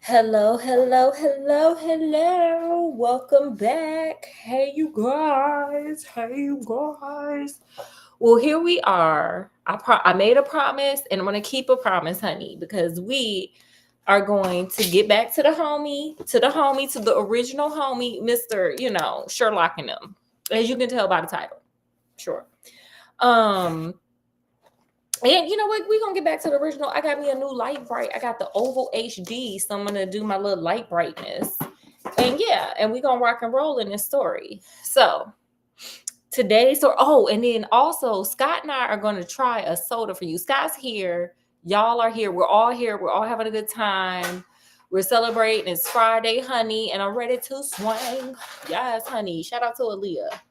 Hello, hello, hello, hello. Welcome back. Hey, you guys. Hey, you guys. Well, here we are. I made a promise and I'm going to keep a promise, honey, because we are going to get back to the original homie, Mr., Sherlock and them. As you can tell by the title. Sure. Um, and you know what? We're gonna get back to the original. I got me a new light bright. I got the Oval HD, so I'm gonna do my little light brightness. And yeah, and we're gonna rock and roll in this story. So today's story. Oh, and then also Scott and I are gonna try a soda for you. Scott's here, y'all are here, we're all here, we're all having a good time. We're celebrating. It's Friday, honey, and I'm ready to swing. Yes, honey. Shout out to Aaliyah.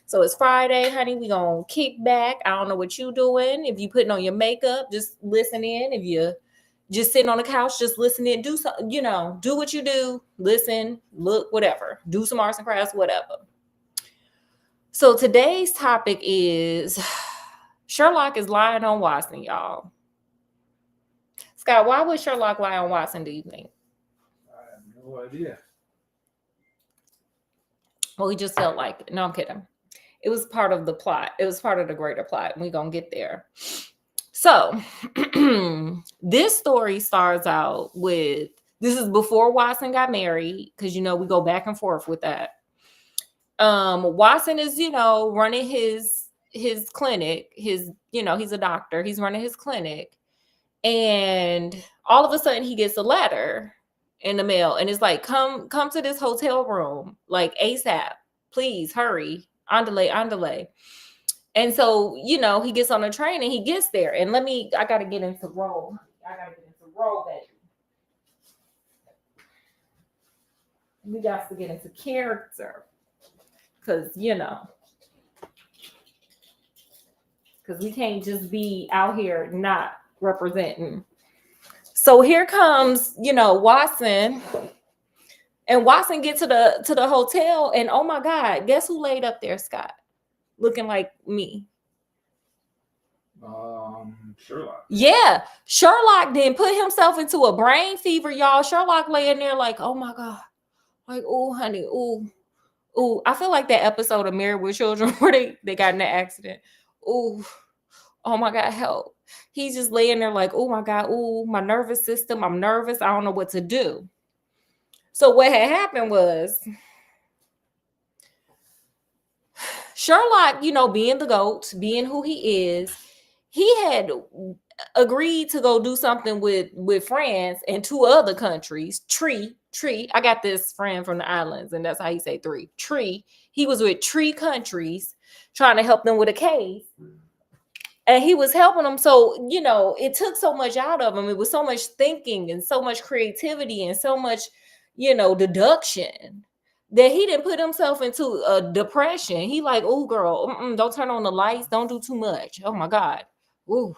So it's Friday, honey. We gonna kick back. I don't know what you doing. If you putting on your makeup, just listen in. If you just sitting on the couch, just listen in. Do something, do what you do. Listen, look, whatever. Do some arts and crafts, whatever. So today's topic is Sherlock is lying on Watson, y'all. Scott, why would Sherlock lie on Watson, do you think? I have no idea. Well, he just felt like it. No, I'm kidding. It was part of the plot. It was part of the greater plot. And we're going to get there. So, this story starts out with this is before Watson got married, because, we go back and forth with that. Watson is, running his clinic. He's a doctor. He's running his clinic. And all of a sudden, he gets a letter in the mail. And it's like, come to this hotel room, like ASAP. Please hurry. Andale. And so, he gets on a train and he gets there. And I got to get into role. Baby. We got to get into character. Because we can't just be out here not representing. So here comes, Watson. And Watson gets to the hotel, and oh my God, guess who laid up there, Scott? Looking like me. Sherlock. Yeah, Sherlock then put himself into a brain fever, y'all. Sherlock laying there like, oh my God, like, oh honey, oh. I feel like that episode of Married with Children where they got in an accident. Oh my God, help. He's just laying there like, oh my God, my nervous system. I'm nervous. I don't know what to do. So what had happened was Sherlock, being the GOAT, being who he is, he had agreed to go do something with France and two other countries. Tree. I got this friend from the islands, and that's how you say three. Tree. He was with 3 countries trying to help them with a case. And he was helping them. So, it took so much out of him. It was so much thinking and so much creativity and so much, deduction that he didn't put himself into a depression. He like, oh, girl, don't turn on the lights. Don't do too much. Oh, my God. Ooh.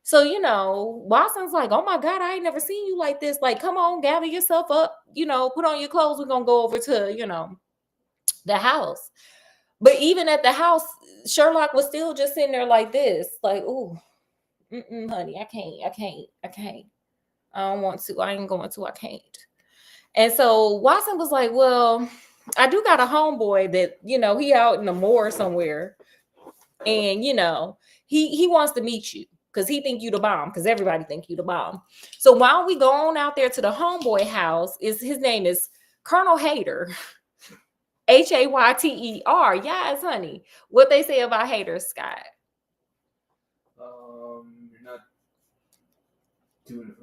So, Watson's like, oh, my God, I ain't never seen you like this. Like, come on, gather yourself up. Put on your clothes. We're going to go over to, the house. But even at the house, Sherlock was still just sitting there like this. Like, ooh, honey, I can't. I don't want to. I ain't going to. I can't. And so Watson was like, well, I do got a homeboy that, he out in the moor somewhere. And, he wants to meet you because he think you the bomb, because everybody think you the bomb. So why don't we go on out there to the homeboy house? His name is Colonel Hayter. Hayter. Yes, honey. What they say about haters, Scott? You're not doing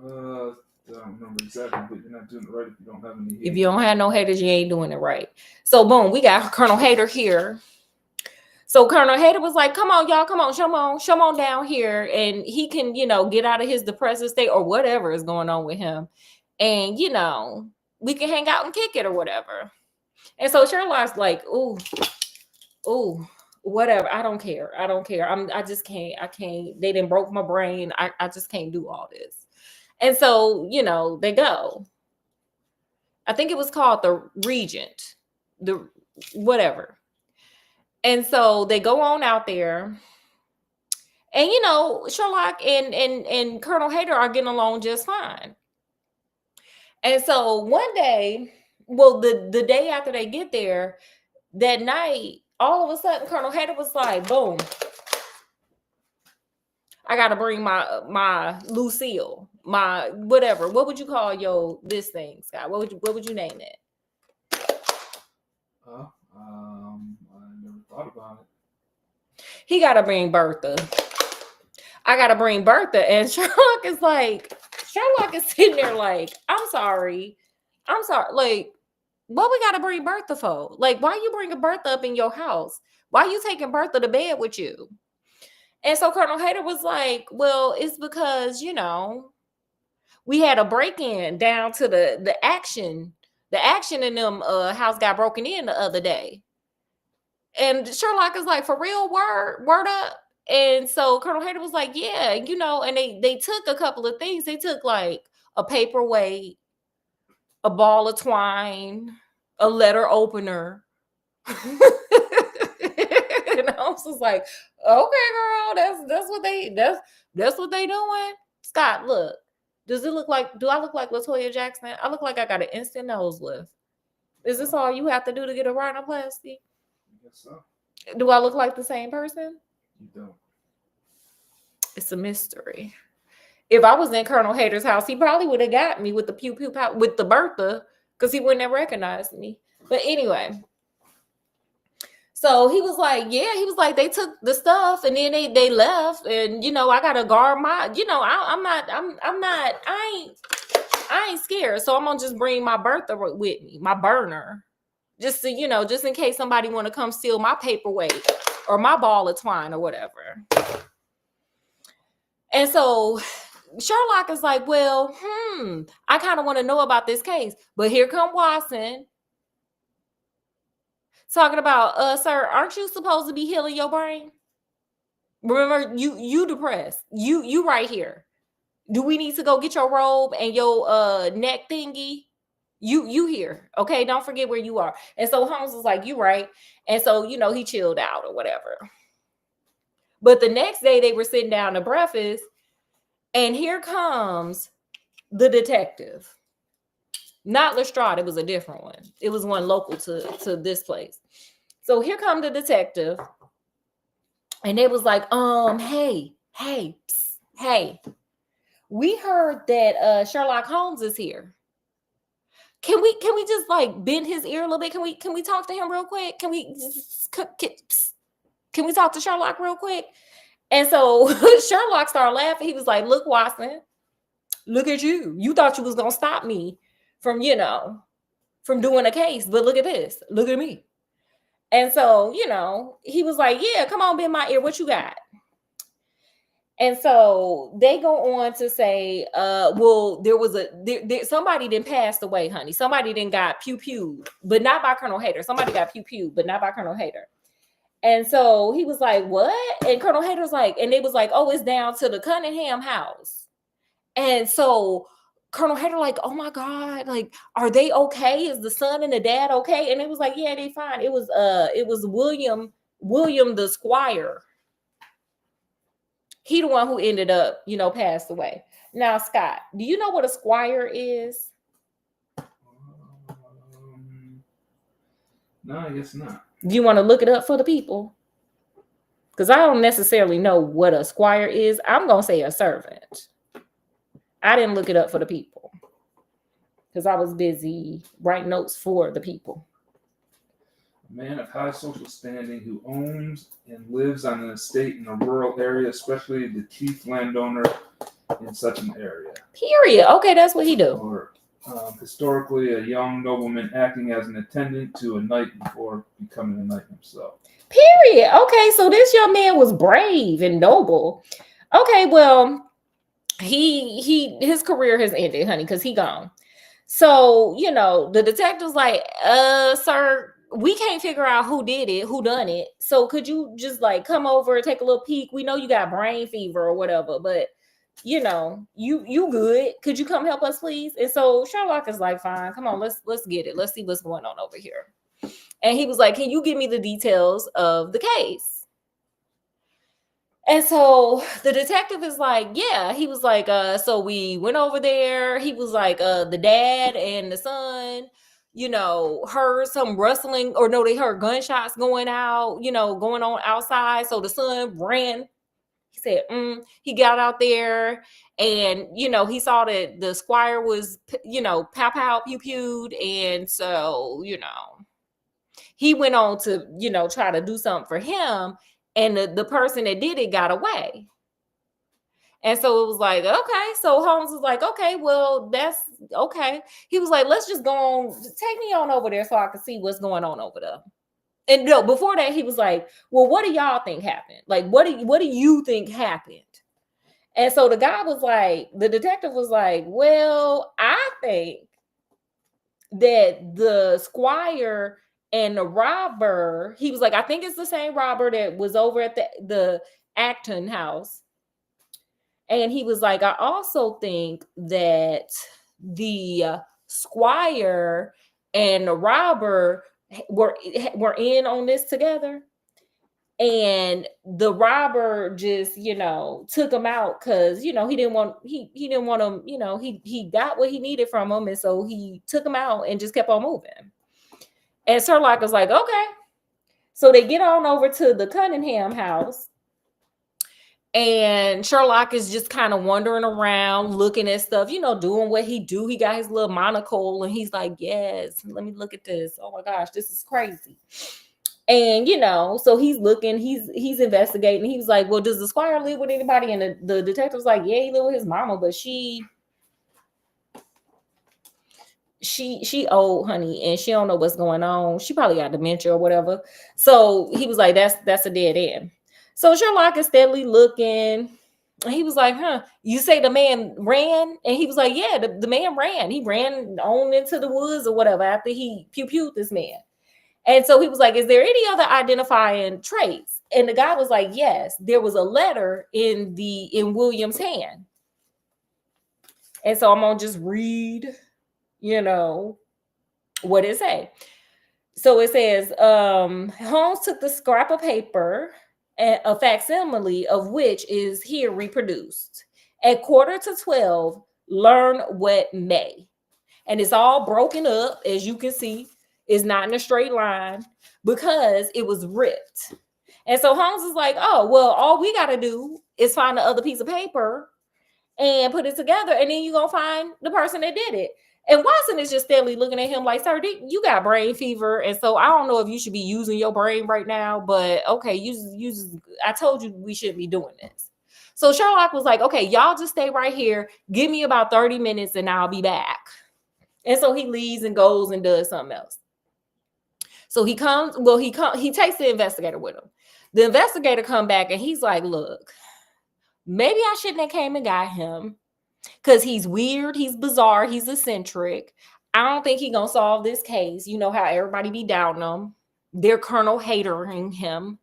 I don't remember exactly, but you're not doing it right if you don't have any haters. If you don't have no haters, you ain't doing it right. So boom, we got Colonel Hayter here. So Colonel Hayter was like, come on, y'all, come on, show on down here. And he can, get out of his depressive state or whatever is going on with him. And, we can hang out and kick it or whatever. And so Sherlock's like, ooh, whatever. I don't care. I just can't. I can't. They didn't broke my brain. I just can't do all this. And so, they go. I think it was called the Regent, the whatever. And so they go on out there. And, Sherlock and Colonel Hayter are getting along just fine. And so one day, well, the day after they get there, that night, all of a sudden, Colonel Hader was like, boom, I gotta bring my Lucille, my whatever. What would you call your this thing, Scott? What would you name it? I never thought about it. He gotta bring Bertha. I gotta bring Bertha. And Sherlock is sitting there like, I'm sorry. Like, what we gotta bring Bertha for? Like, why you bringing Bertha up in your house? Why you taking Bertha to bed with you? And so Colonel Hader was like, well, it's because, we had a break-in down to the action. The action in them house got broken in the other day. And Sherlock is like, for real, word up. And so Colonel Hader was like, yeah, and they took a couple of things. They took like a paperweight, a ball of twine, a letter opener. And I was just like, okay, girl, that's what they doing. Scott, look, do I look like LaToya Jackson? I look like I got an instant nose lift. Is this all you have to do to get a rhinoplasty? I guess so. Do I look like the same person? You don't. It's a mystery. If I was in Colonel Hader's house, he probably would have got me with the pew pew pow with the Bertha, because he wouldn't have recognized me. But anyway, so he was like, they took the stuff and then they left, and I gotta guard my, I ain't scared, so I'm gonna just bring my Bertha with me, my burner, just to, just in case somebody want to come steal my paperweight or my ball of twine or whatever. And so Sherlock is like, well, I kind of want to know about this case. But here come Watson talking about, sir, aren't you supposed to be healing your brain? Remember, you depressed. You right here. Do we need to go get your robe and your neck thingy? You here. Okay, don't forget where you are. And so Holmes was like, you right. And so, he chilled out or whatever. But the next day they were sitting down to breakfast, and here comes the detective. Not Lestrade, it was a different one. It was one local to this place. So here come the detective, and they was like, hey, psst, hey, we heard that Sherlock Holmes is here. Can we just like bend his ear a little bit? Can we talk to him real quick? Can we talk to Sherlock real quick? And so Sherlock started laughing. He was like, look, Watson, look at you. You thought you was going to stop me from doing a case. But look at this. Look at me. And so, he was like, yeah, come on, bend my ear. What you got? And so they go on to say, well, there was somebody didn't passed away, honey. Somebody didn't got pew, but not by Colonel Hader. Somebody got pew, but not by Colonel Hader. And so he was like, what? And Colonel Hader's like, and they was like, oh, it's down to the Cunningham house. And so Colonel Hader like, oh my God, like, are they okay? Is the son and the dad okay? And it was like, yeah, they fine. It was William the Squire. He the one who ended up, passed away. Now, Scott, do you know what a squire is? No, I guess not. Do you want to look it up for the people? Because I don't necessarily know what a squire is. I'm going to say a servant. I didn't look it up for the people because I was busy writing notes for the people. A man of high social standing who owns and lives on an estate in a rural area, especially the chief landowner in such an area. Period. Okay, that's what he do. Or historically, a young nobleman acting as an attendant to a knight before becoming a knight himself. Period. Okay, so this young man was brave and noble. Okay, well, his career has ended, honey, because he gone. So, the detective's like, sir, we can't figure out who did it, who done it. So could you just like come over and take a little peek? We know you got brain fever or whatever, but you good. Could you come help us, please? And so Sherlock is like, fine, come on, let's get it. Let's see what's going on over here. And he was like, can you give me the details of the case? And so the detective is like, yeah, he was like, so we went over there. He was like, the dad and the son, heard some rustling, or no, they heard gunshots going out, going on outside. So the son ran. He said, he got out there, and, he saw that the squire was, pow, pow, pew, pewed. And so, he went on to, try to do something for him. And the person that did it got away. And so it was like, okay. So Holmes was like, okay, well, that's okay. He was like, let's just go on, take me on over there so I can see what's going on over there. And no, before that, he was like, well, what do y'all think happened? Like, what do you think happened? And so the guy was like, the detective was like, well, I think that the squire and the robber, he was like, I think it's the same robber that was over at the Acton house. And he was like, I also think that the squire and the robber were in on this together. And the robber just, took him out because, he didn't want him, he got what he needed from him. And so he took him out and just kept on moving. And Sherlock was like, okay. So they get on over to the Cunningham house. And Sherlock is just kind of wandering around, looking at stuff, doing what he do. He got his little monocle and he's like, yes, let me look at this. Oh my gosh, this is crazy. And, so he's looking, he's investigating. He was like, well, does the squire live with anybody? And the detective was like, yeah, he live with his mama, but she old, honey, and she don't know what's going on. She probably got dementia or whatever. So he was like, that's a dead end. So Sherlock is steadily looking. And he was like, you say the man ran? And he was like, yeah, the man ran. He ran on into the woods or whatever after he pew-pewed this man. And so he was like, is there any other identifying traits? And the guy was like, yes, there was a letter in William's hand. And so I'm going to just read, what it say. So it says, Holmes took the scrap of paper, a facsimile of which is here reproduced. At 11:45, learn what may. And it's all broken up, as you can see. It's not in a straight line because it was ripped. And so Holmes is like, oh, well, all we got to do is find the other piece of paper and put it together. And then you're going to find the person that did it. And Watson is just steadily looking at him like, sir, you got brain fever. And so I don't know if you should be using your brain right now, but okay, I told you we shouldn't be doing this. So Sherlock was like, okay, y'all just stay right here. Give me about 30 minutes and I'll be back. And so he leaves and goes and does something else. So he takes the investigator with him. The investigator come back and he's like, look, maybe I shouldn't have came and got him because he's weird, he's bizarre, he's eccentric. I don't think he's going to solve this case. You know how everybody be down him. They're Colonel Hatering him.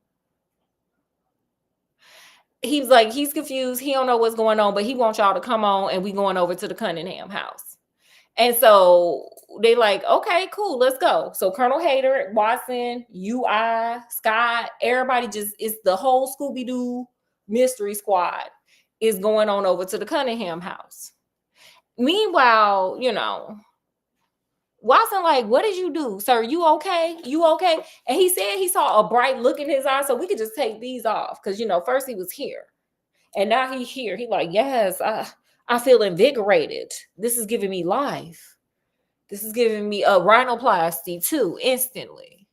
He's like, he's confused. He don't know what's going on, but he wants y'all to come on and we going over to the Cunningham house. And so they like, okay, cool, let's go. So Colonel Hader, Watson, UI, Scott, everybody it's the whole Scooby-Doo mystery squad is going on over to the Cunningham house. Meanwhile, Watson like, what did you do, sir? You okay? You okay? And he said he saw a bright look in his eyes, so we could just take these off. Because, first he was here. And now he's here. He like, yes, I feel invigorated. This is giving me life. This is giving me a rhinoplasty too, instantly.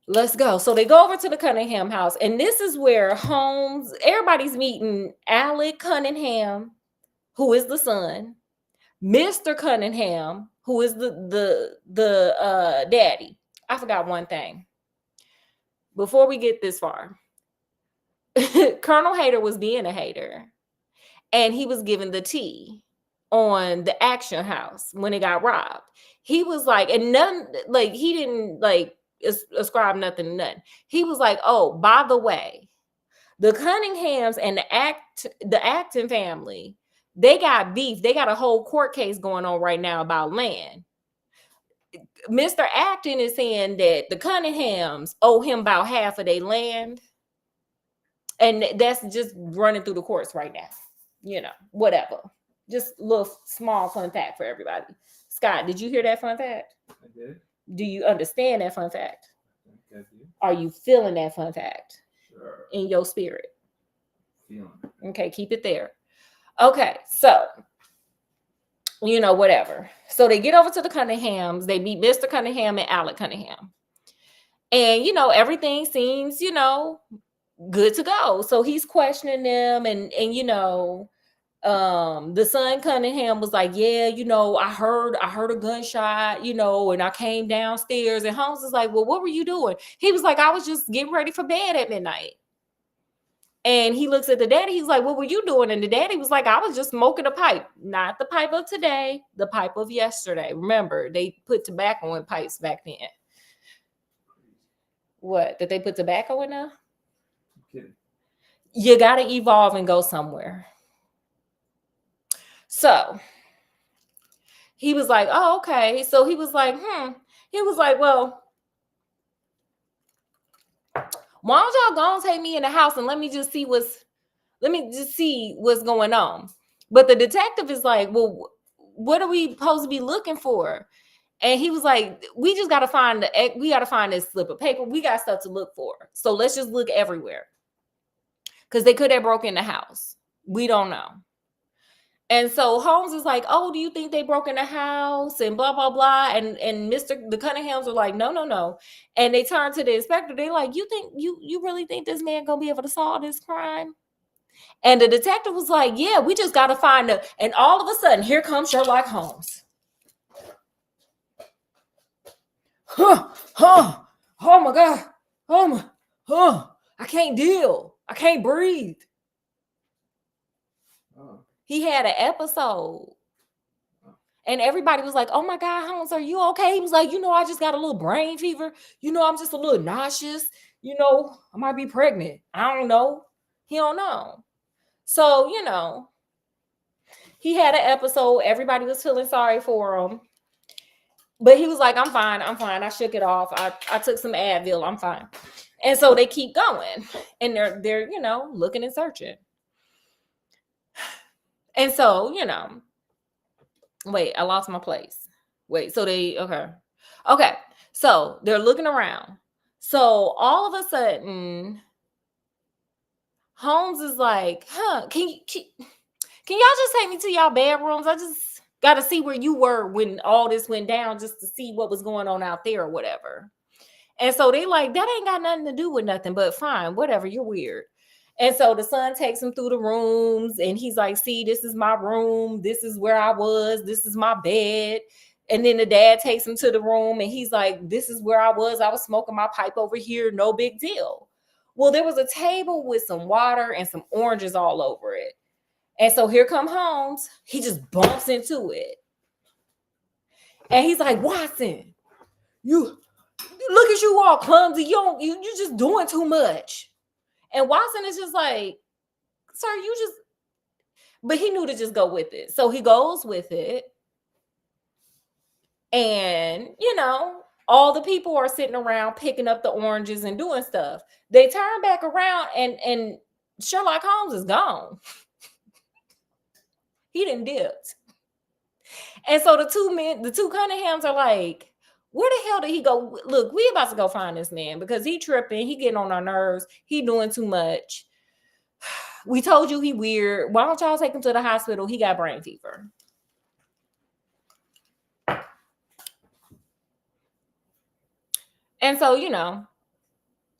Let's go. So they go over to the Cunningham house. And this is where Holmes, everybody's meeting Alec Cunningham, who is the son, Mr. Cunningham, who is the daddy. I forgot one thing. Before we get this far, Colonel Hader was being a hater. And he was given the tea on the Action House when it got robbed. He was like, and none, like, he didn't like ascribe nothing to nothing. He was like, oh, by the way, the Cunninghams and the Acton family, they got beef. They got a whole court case going on right now about land. Mr. Acton is saying that the Cunninghams owe him about half of their land. And that's just running through the course right now. Whatever. Just a little small fun fact for everybody. Scott, did you hear that fun fact? I did. Do you understand that fun fact? I think I do. Are you feeling that fun fact Sure. in your spirit? Feeling. Okay, keep it there. Okay, so whatever. So they get over to the Cunninghams. They meet Mr. Cunningham and Alec Cunningham. And, everything seems, good to go. So he's questioning them and the son Cunningham was like, yeah, I heard a gunshot, and I came downstairs, and Holmes is like, well, what were you doing? He was like, I was just getting ready for bed at midnight. And he looks at the daddy. He's like, what were you doing? And the daddy was like, I was just smoking a pipe. Not the pipe of today, the pipe of yesterday. Remember, they put tobacco in pipes back then. What? Did they put tobacco in there? I'm kidding. You got to evolve and go somewhere. So he was like, oh, okay. So he was like, He was like, well, why don't y'all go and take me in the house and let me just see what's going on. But the detective is like, well, what are we supposed to be looking for? And he was like, we just got to find this slip of paper. We got stuff to look for. So let's just look everywhere. Because they could have broken the house. We don't know. And so Holmes is like, oh, do you think they broke in the house? And blah, blah, blah. And the Cunninghams are like, no. And they turn to the inspector. They're like, you really think this man going to be able to solve this crime? And the detective was like, yeah, we just got to find it. And all of a sudden, here comes Sherlock Holmes. Oh my God. I can't deal. I can't breathe. He had an episode. And everybody was like, oh my God, Holmes, are you okay? He was like, I just got a little brain fever. I'm just a little nauseous. I might be pregnant. I don't know. He don't know. So, he had an episode. Everybody was feeling sorry for him. But he was like, I'm fine. I shook it off. I took some Advil. I'm fine. And so they keep going. And they're looking and searching. And so, wait, I lost my place. Wait, so okay. So they're looking around. So all of a sudden, Holmes is like, can y'all just take me to y'all bedrooms? I just got to see where you were when all this went down, just to see what was going on out there or whatever. And so they like, that ain't got nothing to do with nothing, but fine, whatever, you're weird. And so the son takes him through the rooms and he's like, see, this is my room. This is where I was. This is my bed. And then the dad takes him to the room and he's like, this is where I was. I was smoking my pipe over here. No big deal. Well, there was a table with some water and some oranges all over it. And so here come Holmes. He just bumps into it. And he's like, Watson, you look at you all clumsy. You're just doing too much. And Watson is just like, sir, but he knew to just go with it. So he goes with it. And, all the people are sitting around picking up the oranges and doing stuff. They turn back around and Sherlock Holmes is gone. He done dipped. And so the two Cunninghams are like, where the hell did he go? Look, we about to go find this man because he tripping. He getting on our nerves. He doing too much. We told you he weird. Why don't y'all take him to the hospital? He got brain fever. And so,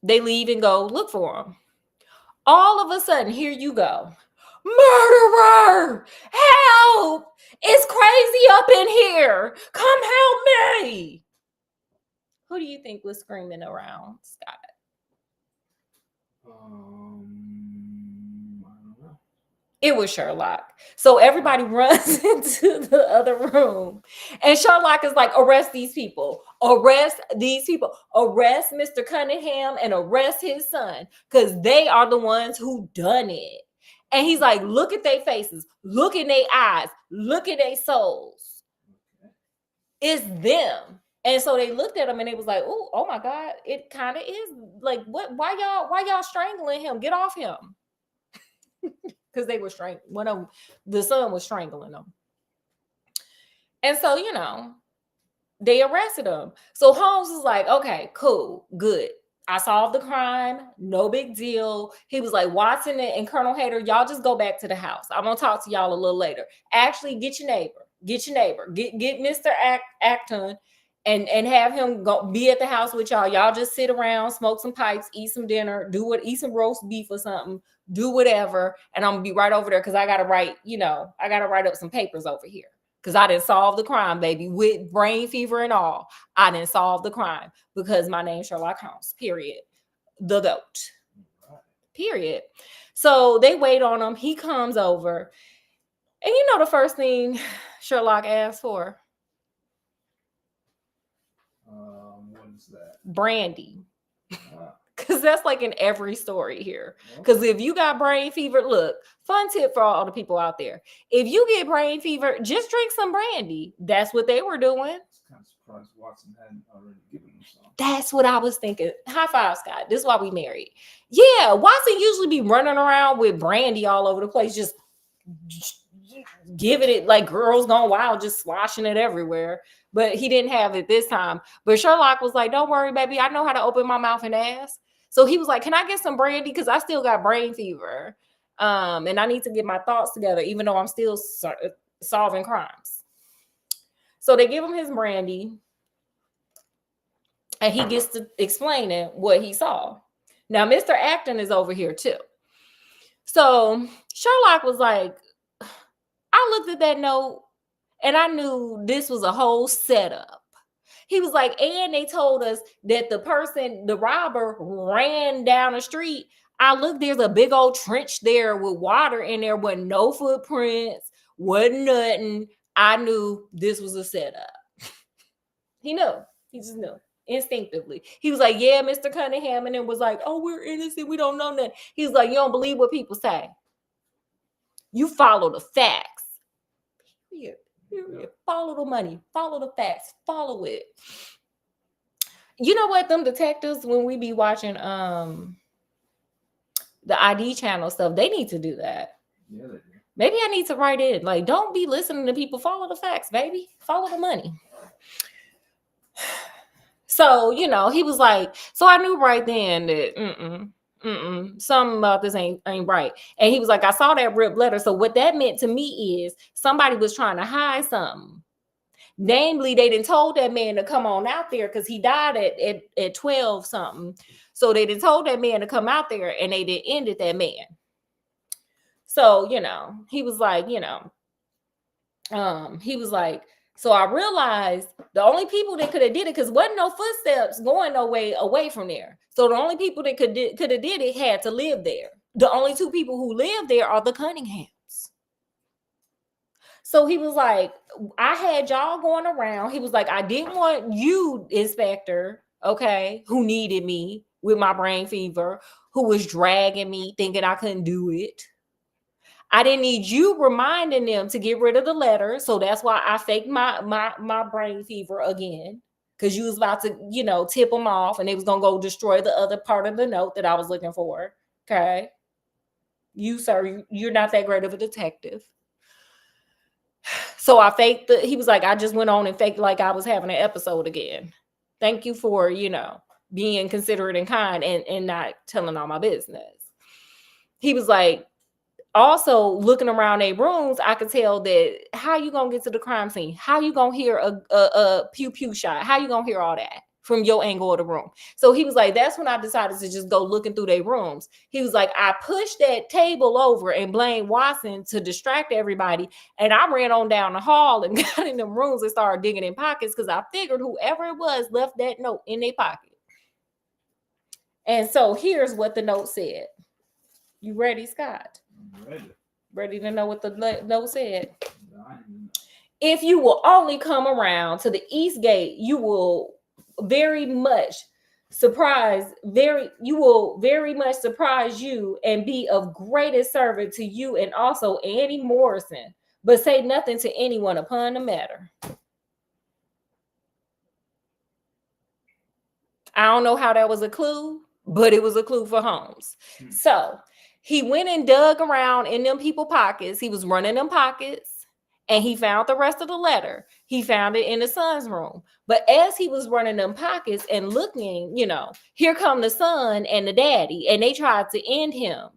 they leave and go look for him. All of a sudden, here you go. Murderer! Help! It's crazy up in here. Come help me. Who do you think was screaming around, Scott? I don't know. It was Sherlock. So everybody runs into the other room. And Sherlock is like, arrest these people. Arrest these people. Arrest Mr. Cunningham and arrest his son. Because they are the ones who done it. And he's like, look at their faces. Look in their eyes. Look at their souls. It's them. And so they looked at him and it was like, oh my God, it kind of is like, what? Why y'all strangling him? Get off him. Because they were strangling. One of them, the son was strangling him. And so, they arrested him. So Holmes was like, okay, cool, good. I solved the crime. No big deal. He was like, Watson and Colonel Hader, y'all just go back to the house. I'm going to talk to y'all a little later. Actually, get your neighbor. Get Mr. Acton and have him go be at the house with y'all. Y'all just sit around, smoke some pipes, eat some dinner, eat some roast beef or something, do whatever. And I'm going to be right over there because I got to write up some papers over here. Because I didn't solve the crime, baby, with brain fever and all. I didn't solve the crime because my name's Sherlock Holmes, period. The GOAT, period. So they wait on him. He comes over. And the first thing Sherlock asked for? What is that? Brandy. Because that's like in every story here. Because if you got brain fever, look, fun tip for all the people out there. If you get brain fever, just drink some brandy. That's what they were doing. I'm kind of surprised Watson hadn't already given him some. That's what I was thinking. High five, Scott. This is why we married. Yeah, Watson usually be running around with brandy all over the place, just giving it like girls gone wild, just sloshing it everywhere. But he didn't have it this time. But Sherlock was like, don't worry, baby. I know how to open my mouth and ask. So he was like, can I get some brandy? Because I still got brain fever. And I need to get my thoughts together, even though I'm still solving crimes. So they give him his brandy. And he gets to explaining what he saw. Now, Mr. Acton is over here too. So Sherlock was like, I looked at that note and I knew this was a whole setup. He was like, and they told us that the robber ran down the street. I looked, there's a big old trench there with water in there, wasn't no footprints, wasn't nothing. I knew this was a setup. He knew. He just knew instinctively. He was like, yeah, Mr. Cunningham. And it was like, oh, we're innocent. We don't know nothing. He was like, you don't believe what people say. You follow the facts. Period. Follow the money. Follow the facts. Follow it. You know what? Them detectives, when we be watching the ID channel stuff, they need to do that. Yeah, they do. Maybe I need to write in. Like, don't be listening to people. Follow the facts, baby. Follow the money. So, he was like, so I knew right then that something about this ain't right. And he was like, I saw that ripped letter. So what that meant to me is somebody was trying to hide something. Namely, they didn't told that man to come on out there because he died at 12 something. So they didn't told that man to come out there and they didn't end it that man. So, he was like, he was like, so I realized the only people that could have did it, because wasn't no footsteps going no way away from there. So the only people that could have did it had to live there. The only two people who live there are the Cunninghams. So he was like, I had y'all going around. He was like, I didn't want you, Inspector, okay, who needed me with my brain fever, who was dragging me, thinking I couldn't do it. I didn't need you reminding them to get rid of the letter. So that's why I faked my brain fever again. Because you was about to, tip them off and they was going to go destroy the other part of the note that I was looking for. Okay. You, sir, you're not that great of a detective. So I faked he was like, I just went on and faked like I was having an episode again. Thank you for, being considerate and kind and not telling all my business. He was like, also looking around their rooms, I could tell that how you gonna get to the crime scene? How you gonna hear a pew pew shot? How you gonna hear all that from your angle of the room? So he was like, that's when I decided to just go looking through their rooms. He was like, I pushed that table over and blamed Watson to distract everybody. And I ran on down the hall and got in them rooms and started digging in pockets because I figured whoever it was left that note in their pocket. And so here's what the note said. You ready, Scott? Ready to know what the note said? If you will only come around to the east gate, you will very much surprise you and be of greatest service to you and also Annie Morrison, but say nothing to anyone upon the matter. I don't know how that was a clue, but it was a clue for Holmes. So he went and dug around in them people pockets. He was running them pockets and he found the rest of the letter. He found it in the son's room. But as he was running them pockets and looking, here come the son and the daddy, and they tried to end him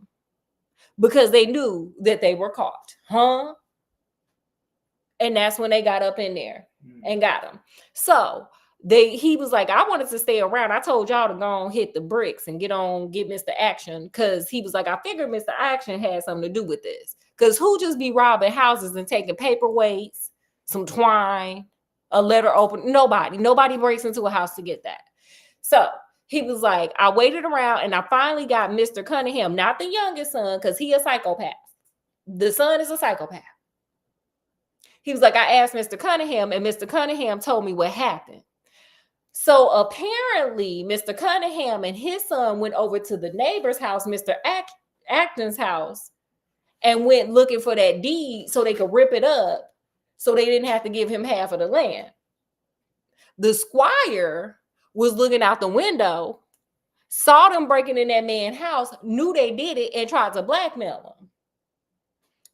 because they knew that they were caught. Huh? And that's when they got up in there and got him. So he was like, I wanted to stay around. I told y'all to go on hit the bricks and get Mr. Action, because he was like, I figured Mr. Action had something to do with this. Because who just be robbing houses and taking paperweights, some twine, a letter open? Nobody breaks into a house to get that. So he was like, I waited around and I finally got Mr. Cunningham, not the youngest son, because he a psychopath. The son is a psychopath. He was like, I asked Mr. Cunningham, and Mr. Cunningham told me what happened. So apparently, Mr. Cunningham and his son went over to the neighbor's house, Mr. Acton's house, and went looking for that deed so they could rip it up so they didn't have to give him half of the land. The squire was looking out the window, saw them breaking in that man's house, knew they did it, and tried to blackmail them.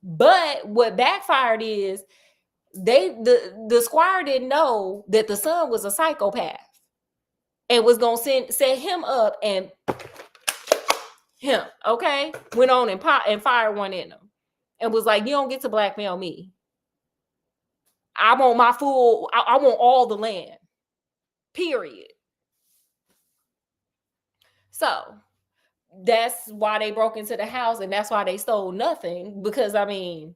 But what backfired is the squire didn't know that the son was a psychopath and was gonna set him up, and him, okay, went on and fired one in him and was like, you don't get to blackmail me. I want my full, I want all the land, period. So that's why they broke into the house, and that's why they stole nothing, because they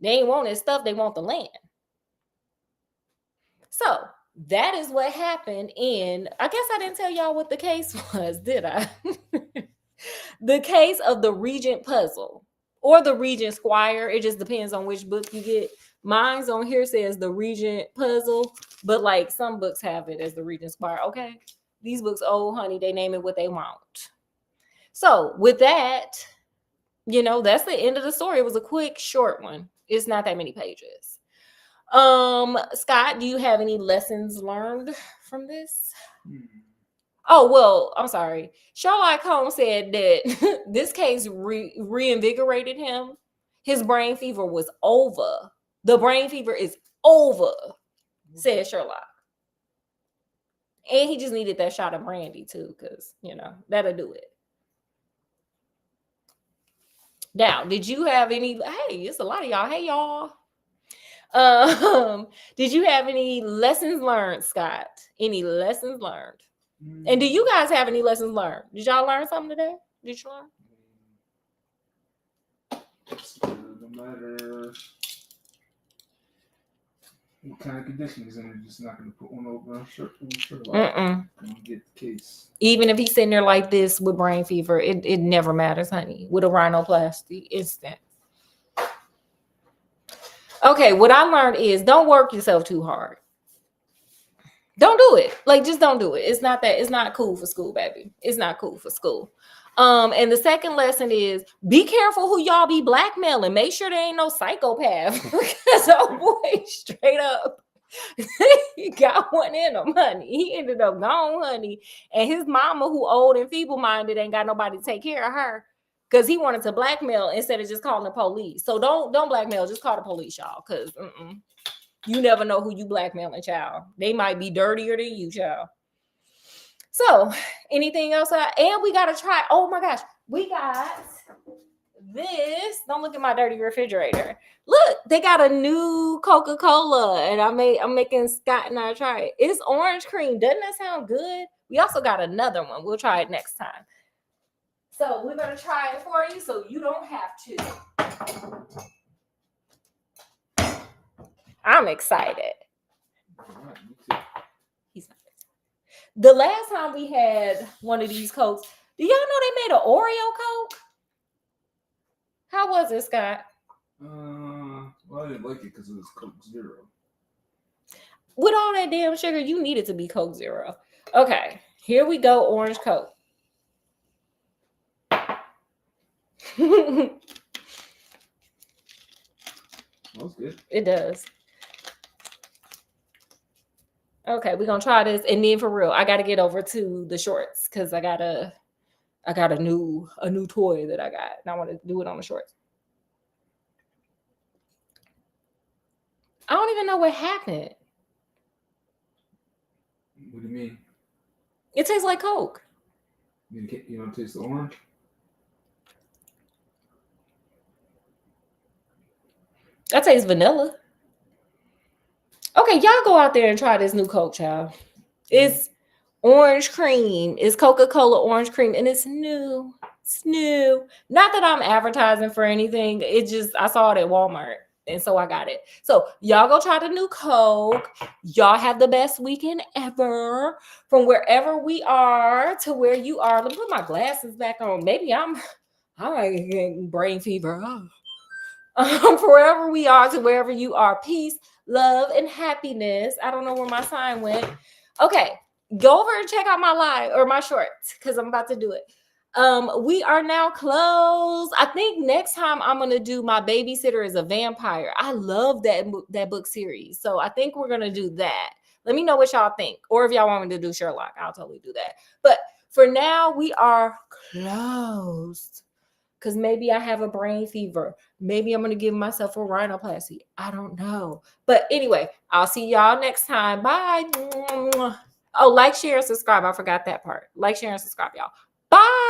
ain't want his stuff, they want the land. So that is what happened I guess I didn't tell y'all what the case was, did I? The case of the Regent Puzzle, or the Regent Squire. It just depends on which book you get. Mine's on here says the Regent Puzzle, but like some books have it as the Regent Squire. Okay. These books, oh honey, they name it what they want. So with that, that's the end of the story. It was a quick, short one. It's not that many pages. Scott, do you have any lessons learned from this? Oh, well, I'm sorry. Sherlock Holmes said that this case reinvigorated him. His brain fever was over. The brain fever is over, said Sherlock. And he just needed that shot of brandy too, because, that'll do it. Now, did you have any? Hey, it's a lot of y'all. Hey, y'all. Did you have any lessons learned, Scott? Any lessons learned? And do you guys have any lessons learned? Did y'all learn something today? Did you learn? No matter what kind of condition he's in, you're just not going to put one over on Sherlock and get the case. Even if he's sitting there like this with brain fever, it never matters, honey. With a rhinoplasty, instant. Okay, what I learned is don't work yourself too hard. Don't do it. Just don't do it. It's not cool for school, baby. It's not cool for school. And the second lesson is be careful who y'all be blackmailing. Make sure there ain't no psychopath. Because oh boy, straight up, he got one in him, honey. He ended up gone, honey. And his mama, who old and feeble-minded, ain't got nobody to take care of her, because he wanted to blackmail instead of just calling the police. So don't blackmail. Just call the police, y'all, because you never know who you blackmailing, child. They might be dirtier than you, child. So, anything else? And we got to try. Oh, my gosh. We got this. Don't look at my dirty refrigerator. Look, they got a new Coca-Cola, and I'm making Scott and I try it. It's orange cream. Doesn't that sound good? We also got another one. We'll try it next time. So, we're going to try it for you so you don't have to. I'm excited. He's not excited. The last time we had one of these Cokes, do y'all know they made an Oreo Coke? How was it, Scott? Well, I didn't like it because it was Coke Zero. With all that damn sugar, you need it to be Coke Zero. Okay, here we go, orange Coke. Smells good. It does. Okay, we're gonna try this, and then for real, I gotta get over to the shorts because I got a new toy that I got, and I want to do it on the shorts. I don't even know what happened. What do you mean? It tastes like Coke. You don't taste the orange? That tastes vanilla. Okay, y'all go out there and try this new Coke, child. It's orange cream. It's Coca-Cola orange cream, and it's new. It's new. Not that I'm advertising for anything. It just I saw it at Walmart, and so I got it. So y'all go try the new Coke. Y'all have the best weekend ever. From wherever we are to where you are. Let me put my glasses back on. Maybe I'm getting brain fever. From wherever we are to wherever you are. Peace, love, and happiness. I don't know where my sign went. Okay, go over and check out my live or my shorts because I'm about to do it. We are now closed. I think next time I'm gonna do My Babysitter is a Vampire. I love that book series, so I think we're gonna do that. Let me know what y'all think, or if y'all want me to do Sherlock, I'll totally do that. But for now, we are closed because maybe I have a brain fever. Maybe I'm going to give myself a rhinoplasty. I don't know. But anyway, I'll see y'all next time. Bye. Oh, like, share, and subscribe. I forgot that part. Like, share, and subscribe, y'all. Bye.